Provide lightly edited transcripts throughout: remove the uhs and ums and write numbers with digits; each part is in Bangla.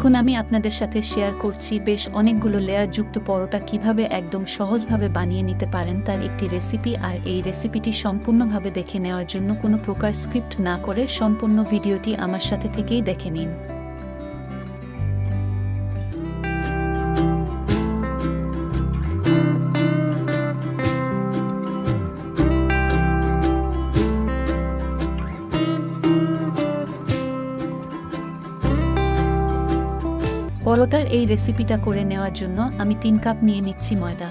এখন আমি আপনাদের সাথে শেয়ার করছি বেশ অনেকগুলো লেয়ার যুক্ত পরোটা কিভাবে একদম সহজভাবে বানিয়ে নিতে পারেন তার একটি রেসিপি। আর এই রেসিপিটি সম্পূর্ণভাবে দেখে নেওয়ার জন্য কোনো প্রকার স্ক্রিপ্ট না করে সম্পূর্ণ ভিডিওটি আমার সাথে থেকেই দেখে নিন। পরোটার এই রেসিপিটা করে নেওয়ার জন্য আমি 3 কাপ নিয়ে নিচ্ছি ময়দা।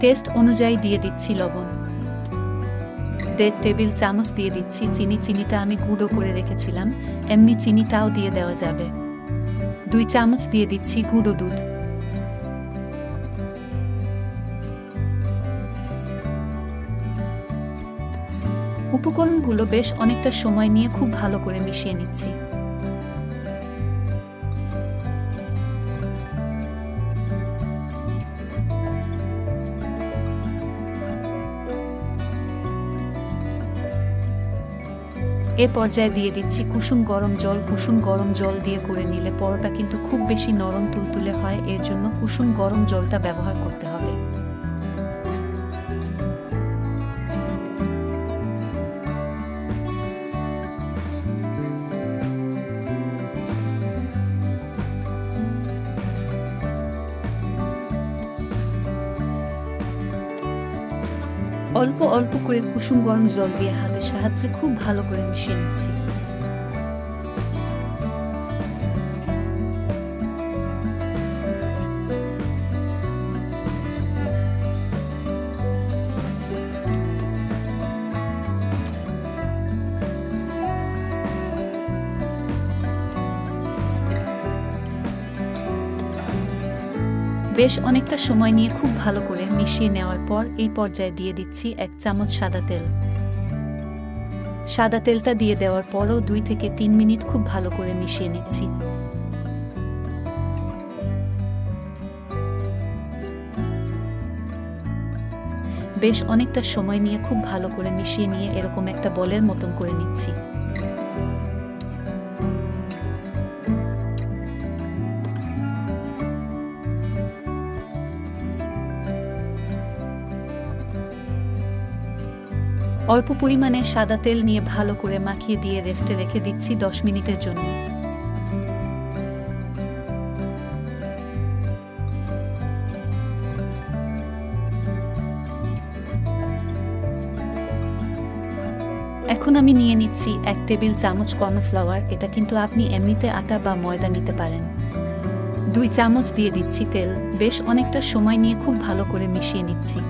টেস্ট অনুযায়ী দিয়ে দিচ্ছি লবণ। 1.5 টেবিল চামচ দিয়ে দিচ্ছি চিনি। চিনিটা আমি গুঁড়ো করে রেখেছিলাম, এমনি চিনিটাও দিয়ে দেওয়া যাবে। 2 চামচ দিয়ে দিচ্ছি গুঁড়ো দুধ। উপকরণগুলো বেশ অনেকটা সময় নিয়ে খুব ভালো করে মিশিয়ে নিচ্ছি। এ পর্যায়ে দিয়ে দিচ্ছি কুসুম গরম জল। কুসুম গরম জল দিয়ে করে নিলে পরোটা কিন্তু খুব বেশি নরম তুলতুলে হয়, এর জন্য কুসুম গরম জলটা ব্যবহার করতে হবে। অল্প অল্প করে কুসুম গরম জল দিয়ে হাতের সাহায্যে খুব ভালো করে মিশিয়ে নিচ্ছি। বেশ অনেকটা সময় নিয়ে খুব ভালো করে মিশিয়ে নেওয়ার পর এই পর্যায়ে দিয়ে দিচ্ছি 1 চামচ সাদা তেল। সাদা তেলটা দিয়ে দেওয়ার পরও 2 থেকে 3 মিনিট খুব ভালো করে মিশিয়ে নিচ্ছি। বেশ অনেকটা সময় নিয়ে খুব ভালো করে মিশিয়ে নিয়ে এরকম একটা বলের মতন করে নিচ্ছি। অল্প পরিমাণে সাদা তেল নিয়ে ভালো করে মাখিয়ে দিয়ে রেস্টে রেখে দিচ্ছি 10 মিনিটের জন্য। এখন আমি নিয়ে নিচ্ছি 1 টেবিল চামচ কর্নফ্লাওয়ার। এটা কিন্তু আপনি এমনিতে আটা বা ময়দা নিতে পারেন। 2 চামচ দিয়ে দিচ্ছি তেল। বেশ অনেকটা সময় নিয়ে খুব ভালো করে মিশিয়ে নিচ্ছি।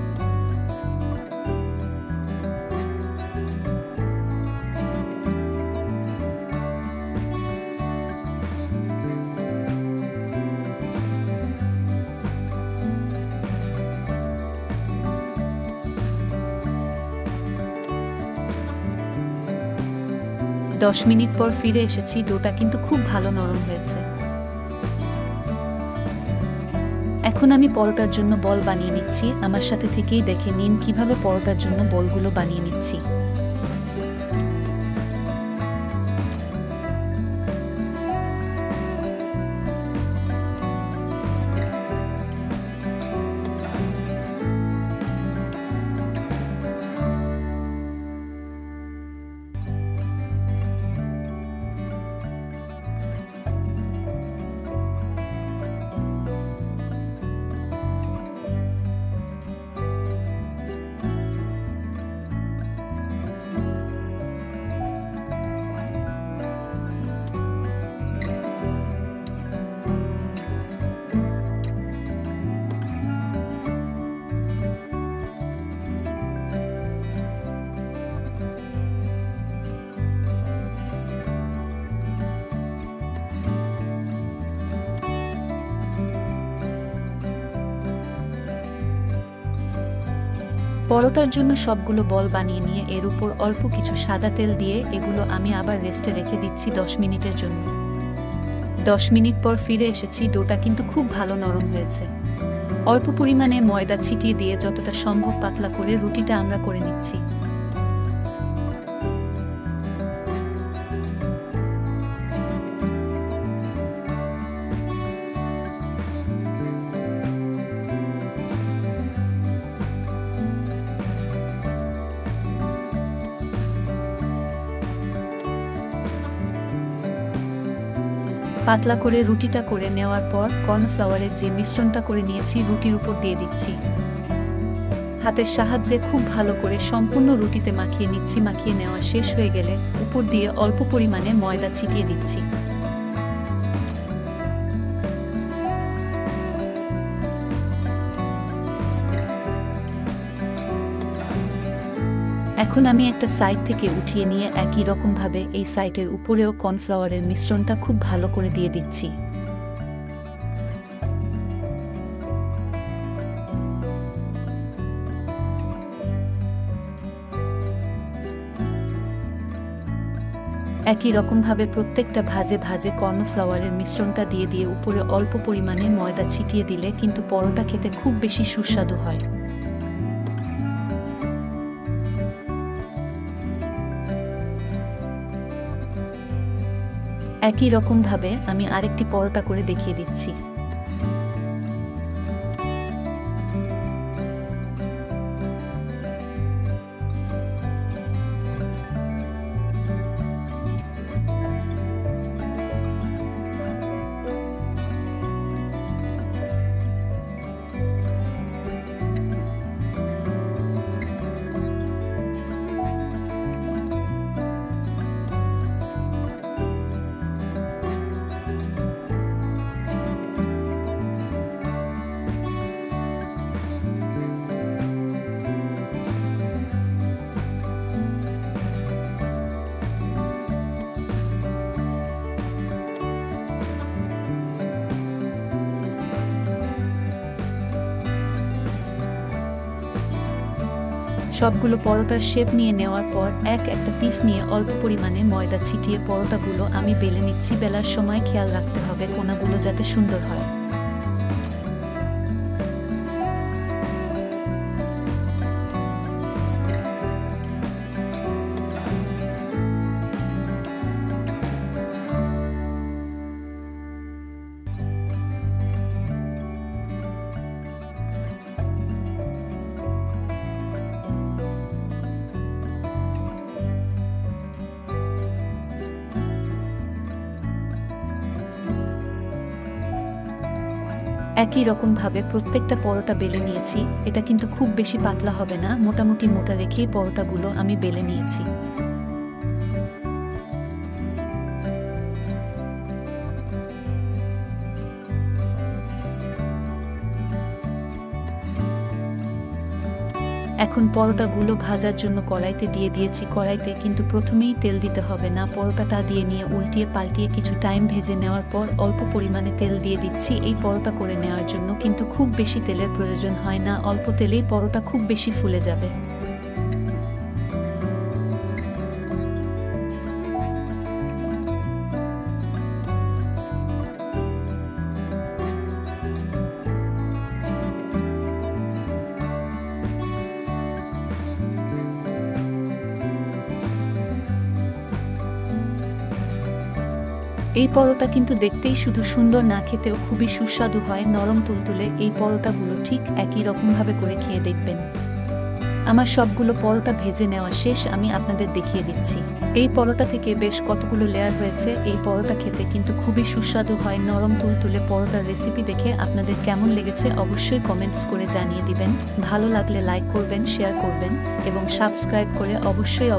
দশ মিনিট পর ফিরে এসেছি। ডোটা কিন্তু খুব ভালো নরম হয়েছে। এখন আমি পরোটার জন্য বল বানিয়ে নিচ্ছি। আমার সাথে থেকেই দেখে নিন কিভাবে পরোটার জন্য বলগুলো বানিয়ে নিচ্ছি। পরোটার জন্য সবগুলো বল বানিয়ে নিয়ে এর উপর অল্প কিছু সাদা তেল দিয়ে এগুলো আমি আবার রেস্টে রেখে দিচ্ছি 10 মিনিটের জন্য। 10 মিনিট পর ফিরে এসেছি। ডোটা কিন্তু খুব ভালো নরম হয়েছে। অল্প পরিমাণে ময়দা ছিটিয়ে দিয়ে যতটা সম্ভব পাতলা করে রুটিটা আমরা করে নিচ্ছি। পাতলা করে রুটিটা করে নেওয়ার পর কর্নফ্লাওয়ারের যে মিশ্রণটা করে নিয়েছি রুটির উপর দিয়ে দিচ্ছি। হাতের সাহায্যে খুব ভালো করে সম্পূর্ণ রুটিতে মাখিয়ে নিচ্ছি। মাখিয়ে নেওয়া শেষ হয়ে গেলে উপর দিয়ে অল্প পরিমাণে ময়দা ছিটিয়ে দিচ্ছি। এখন আমি একটা সাইড থেকে উঠিয়ে নিয়ে একই রকমভাবে এই সাইডের উপরেও কর্নফ্লাওয়ারের মিশ্রণটা খুব ভালো করে দিয়ে দিচ্ছি। একই রকমভাবে প্রত্যেকটা ভাজে ভাজে কর্নফ্লাওয়ারের মিশ্রণটা দিয়ে দিয়ে উপরে অল্প পরিমাণে ময়দা ছিটিয়ে দিলে কিন্তু পরোটা খেতে খুব বেশি সুস্বাদু হয়। একই রকমভাবে আমি আরেকটি পরোটা করে দেখিয়ে দিচ্ছি। সবগুলো পরোটার শেপ নিয়ে নেওয়ার পর একটা পিস নিয়ে অল্প পরিমাণে ময়দা ছিটিয়ে পরোটাগুলো আমি বেলে নিচ্ছি। বেলার সময় খেয়াল রাখতে হবে কোণাগুলো যাতে সুন্দর হয়। একই রকমভাবে প্রত্যেকটা পরোটা বেলে নিয়েছি। এটা কিন্তু খুব বেশি পাতলা হবে না, মোটামুটি মোটা রেখেই পরোটাগুলো আমি বেলে নিয়েছি। এখন পরোটাগুলো ভাজার জন্য কড়াইতে দিয়ে দিয়েছি। কড়াইতে কিন্তু প্রথমেই তেল দিতে হবে না। পরোটাটা দিয়ে নিয়ে উল্টিয়ে পাল্টিয়ে কিছু টাইম ভেজে নেওয়ার পর অল্প পরিমাণে তেল দিয়ে দিচ্ছি। এই পরোটা করে নেওয়ার জন্য কিন্তু খুব বেশি তেলের প্রয়োজন হয় না, অল্প তেলেই পরোটা খুব বেশি ফুলে যাবে। এই পরোটা কিন্তু দেখতেই শুধু সুন্দর না, খেতেও খুবই সুস্বাদু হয়, নরম তুলতুলে। এই পরোটাগুলো ঠিক একই রকমভাবে করে খেয়ে দেখবেন। আমার সবগুলো পরোটা ভেজে নেওয়া শেষ, আমি আপনাদের দেখিয়ে দিচ্ছি। এই পরোটা থেকে বেশ কতগুলো লেয়ার হয়েছে। এই পরোটা খেতে কিন্তু খুবই সুস্বাদু হয়, নরম তুলতুলে। পরোটার রেসিপি দেখে আপনাদের কেমন লেগেছে অবশ্যই কমেন্টস করে জানিয়ে দিবেন। ভালো লাগলে লাইক করবেন, শেয়ার করবেন এবং সাবস্ক্রাইব করে অবশ্যই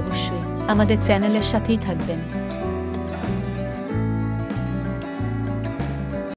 আমাদের চ্যানেলের সাথেই থাকবেন।